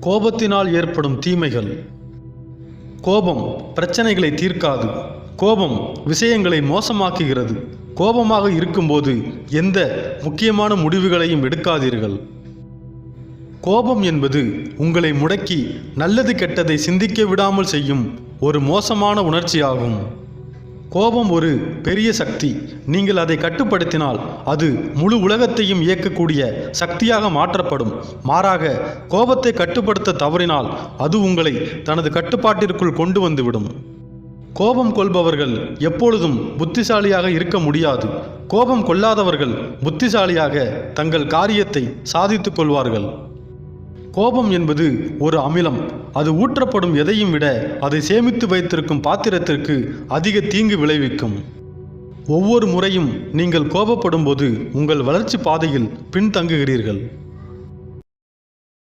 கோபத்தினால் ஏற்படும் தீமைகள். கோபம் பிரச்சனைகளை தீர்க்காது. கோபம் விஷயங்களை மோசமாக்குகிறது. கோபமாக இருக்கும்போது எந்த முக்கியமான முடிவுகளையும் எடுக்காதீர்கள். கோபம் என்பது உங்களை முடக்கி நல்லது கெட்டதை சிந்திக்க விடாமல் செய்யும் ஒரு மோசமான உணர்ச்சியாகும். கோபம் ஒரு பெரிய சக்தி. நீங்கள் அதை கட்டுப்படுத்தினால் அது முழு உலகத்தையும் இயக்கக்கூடிய சக்தியாக மாற்றப்படும். மாறாக கோபத்தை கட்டுப்படுத்த தவறினால் அது உங்களை தனது கட்டுப்பாட்டிற்குள் கொண்டு வந்துவிடும். கோபம் கொள்பவர்கள் எப்பொழுதும் புத்திசாலியாக இருக்க முடியாது. கோபம் கொள்ளாதவர்கள் புத்திசாலியாக தங்கள் காரியத்தை சாதித்துக் கொள்வார்கள். கோபம் என்பது ஒரு அமிலம். அது ஊற்றப்படும் எதையும் விட அதை சேமித்து வைத்திருக்கும் பாத்திரத்திற்கு அதிக தீங்கு விளைவிக்கும். ஒவ்வொரு முறையும் நீங்கள் கோபப்படும் போது உங்கள் வளர்ச்சி பாதையில் பின்தங்குகிறீர்கள்.